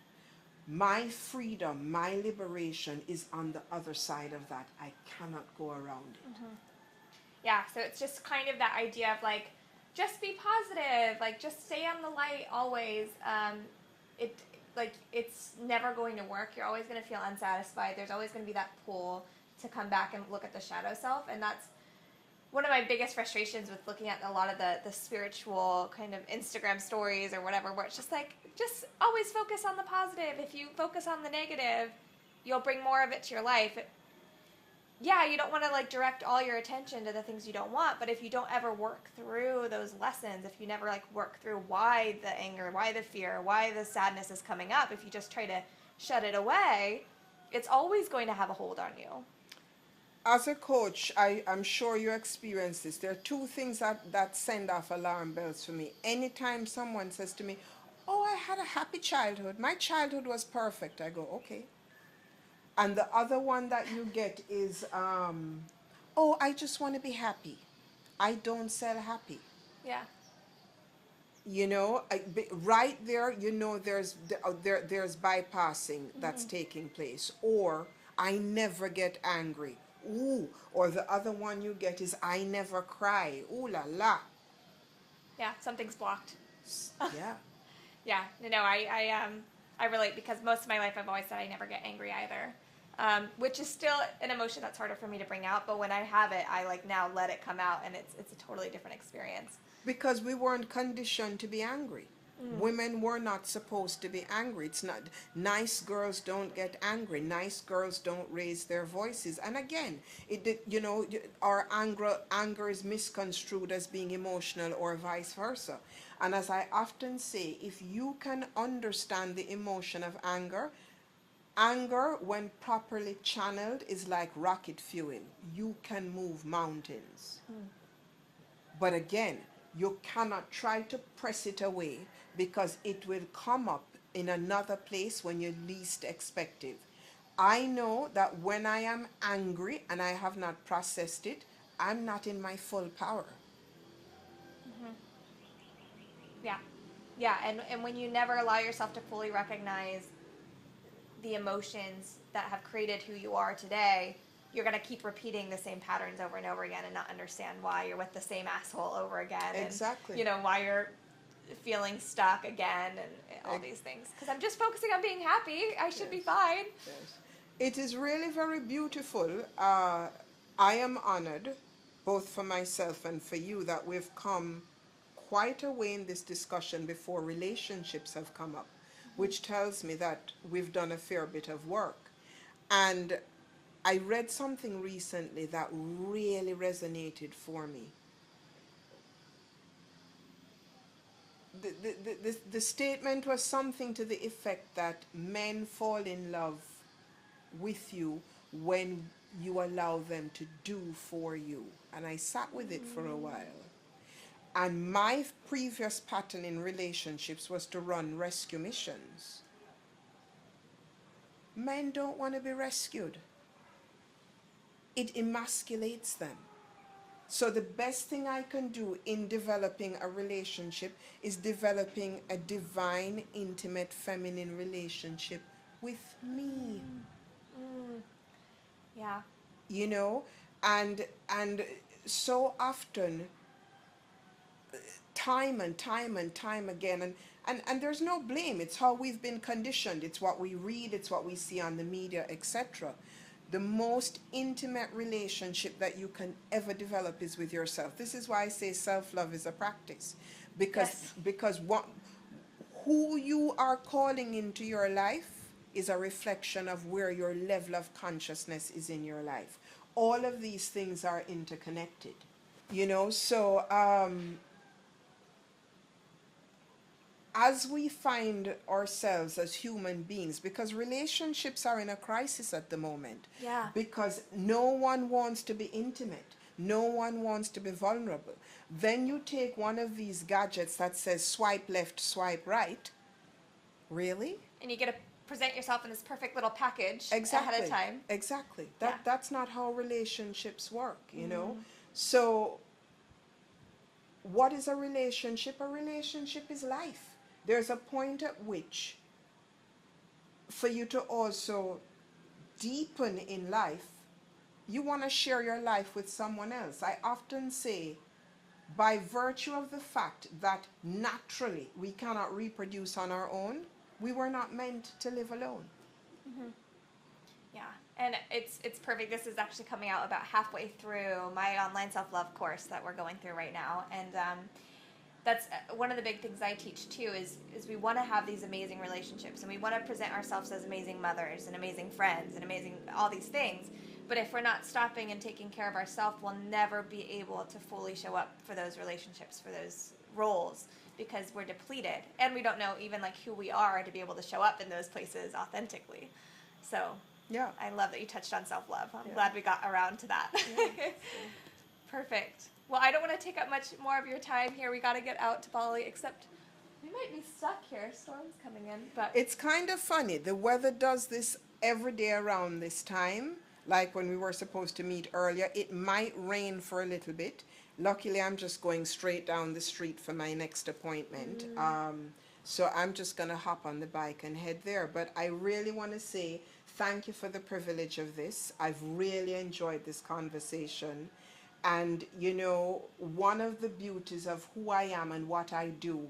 My freedom, my liberation is on the other side of that. I cannot go around it. Yeah, so it's just kind of that idea of like, just be positive, like just stay on the light always. It's never going to work. You're always going to feel unsatisfied. There's always going to be that pull to come back and look at the shadow self. And that's one of my biggest frustrations with looking at a lot of the spiritual kind of Instagram stories or whatever, where it's just like, just always focus on the positive. If you focus on the negative, you'll bring more of it to your life. Yeah, you don't want to like direct all your attention to the things you don't want, but if you don't ever work through those lessons, if you never like work through why the anger, why the fear, why the sadness is coming up, if you just try to shut it away, it's always going to have a hold on you. As a coach, I'm sure you experience this. There are two things that send off alarm bells for me. Anytime someone says to me, oh, I had a happy childhood. My childhood was perfect. I go, okay. And the other one that you get is, oh, I just want to be happy. I don't sell happy. Yeah. You know, right there, you know, there's bypassing that's taking place. Or I never get angry. Ooh. Or the other one you get is I never cry. Ooh la la. Yeah, something's blocked. Yeah. Yeah, no, I relate because most of my life I've always said I never get angry either, which is still an emotion that's harder for me to bring out. But when I have it, I like now let it come out, and it's a totally different experience. Because we weren't conditioned to be angry. Women were not supposed to be angry. It's not, nice girls don't get angry. Nice girls don't raise their voices. And again, our anger is misconstrued as being emotional or vice versa. And as I often say, if you can understand the emotion of anger, anger, when properly channeled, is like rocket fuel. You can move mountains. But again, you cannot try to press it away because it will come up in another place when you least expect it. I know that when I am angry and I have not processed it, I'm not in my full power. Yeah, yeah, and when you never allow yourself to fully recognize the emotions that have created who you are today, you're going to keep repeating the same patterns over and over again and not understand why you're with the same asshole over again. Exactly. And, why you're feeling stuck again and all these things. Because I'm just focusing on being happy. I should be fine. Yes. It is really very beautiful. I am honored, both for myself and for you, that we've come quite a way in this discussion before relationships have come up, which tells me that we've done a fair bit of work. And I read something recently that really resonated for me. The statement was something to the effect that men fall in love with you when you allow them to do for you. And I sat with it for a while. And my previous pattern in relationships was to run rescue missions. Men don't want to be rescued. It emasculates them. So the best thing I can do in developing a relationship is developing a divine, intimate, feminine relationship with me. Yeah. And so often, time and time and time again, and there's no blame. It's how we've been conditioned. It's what we read, it's what we see on the media, etc. The most intimate relationship that you can ever develop is with yourself. This is why I say self-love is a practice. Because who you are calling into your life is a reflection of where your level of consciousness is in your life. All of these things are interconnected. So as we find ourselves as human beings, because relationships are in a crisis at the moment, Yeah. because no one wants to be intimate, no one wants to be vulnerable, then you take one of these gadgets that says swipe left, swipe right. Really? And you get to present yourself in this perfect little package Exactly. ahead of time. Exactly. Yeah. That's not how relationships work, So what is a relationship? A relationship is life. There's a point at which, for you to also deepen in life, you want to share your life with someone else. I often say, by virtue of the fact that naturally we cannot reproduce on our own, we were not meant to live alone. Yeah, and it's perfect. This is actually coming out about halfway through my online self-love course that we're going through right now, and that's one of the big things I teach too is we want to have these amazing relationships, and we want to present ourselves as amazing mothers and amazing friends and amazing all these things. But if we're not stopping and taking care of ourselves, we'll never be able to fully show up for those relationships, for those roles, because we're depleted and we don't know even like who we are to be able to show up in those places authentically. So Yeah. I love that you touched on self-love. I'm glad we got around to that. Yeah. Perfect. Well, I don't want to take up much more of your time here. We got to get out to Bali, except we might be stuck here. Storm's coming in, but It's kind of funny. The weather does this every day around this time. Like when we were supposed to meet earlier, it might rain for a little bit. Luckily, I'm just going straight down the street for my next appointment. So I'm just going to hop on the bike and head there. But I really want to say thank you for the privilege of this. I've really enjoyed this conversation. And, one of the beauties of who I am and what I do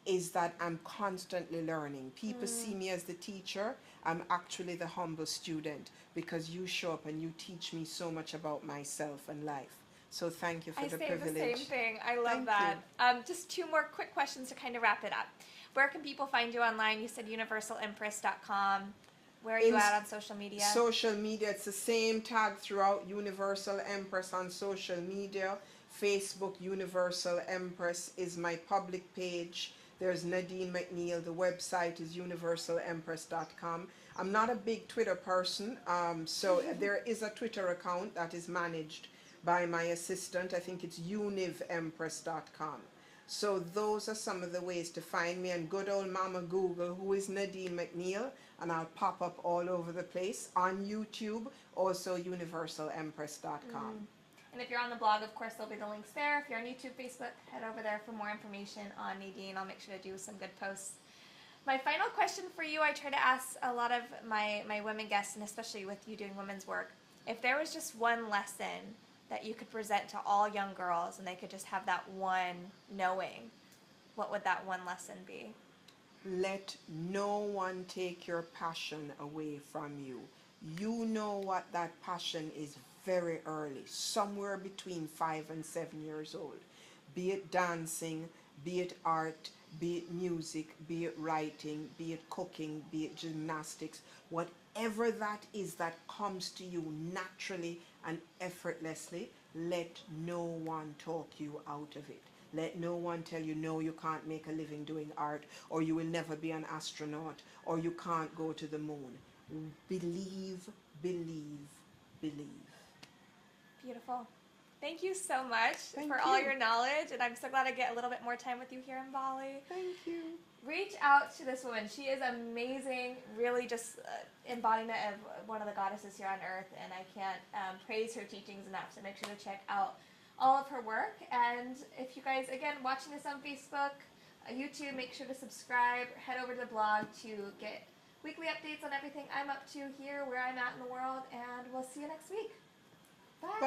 is that I'm constantly learning. People see me as the teacher. I'm actually the humble student because you show up and you teach me so much about myself and life. So thank you for the privilege. I say the same thing. I love Thank that. Just two more quick questions to kind of wrap it up. Where can people find you online? You said universalempress.com. Where are you at on social media? Social media, it's the same tag throughout. Universal Empress on social media. Facebook, Universal Empress is my public page. There's Nadine McNeil. The website is universalempress.com. I'm not a big Twitter person, so there is a Twitter account that is managed by my assistant. I think it's univempress.com. So those are some of the ways to find me. And good old Mama Google, who is Nadine McNeil, and I'll pop up all over the place. On YouTube, also universalempress.com. And if you're on the blog, of course, there'll be the links there. If you're on YouTube, Facebook, head over there for more information on Nadine. I'll make sure to do some good posts. My final question for you, I try to ask a lot of my women guests, and especially with you doing women's work, if there was just one lesson that you could present to all young girls and they could just have that one knowing, what would that one lesson be? Let no one take your passion away from you. You know what that passion is very early, somewhere between 5 and 7 years old. Be it dancing, be it art, be it music, be it writing, be it cooking, be it gymnastics, whatever that is that comes to you naturally and effortlessly, let no one talk you out of it. Let no one tell you, no, you can't make a living doing art, or you will never be an astronaut, or you can't go to the moon. Believe, believe, believe. Beautiful. Thank you so much for all your knowledge, and I'm so glad I get a little bit more time with you here in Bali. Thank you. Reach out to this woman. She is amazing, really just embodiment of one of the goddesses here on earth, and I can't praise her teachings enough, so make sure to check out all of her work. And if you guys, again, watching this on Facebook, YouTube, make sure to subscribe, head over to the blog to get weekly updates on everything I'm up to here, where I'm at in the world, and we'll see you next week. Bye.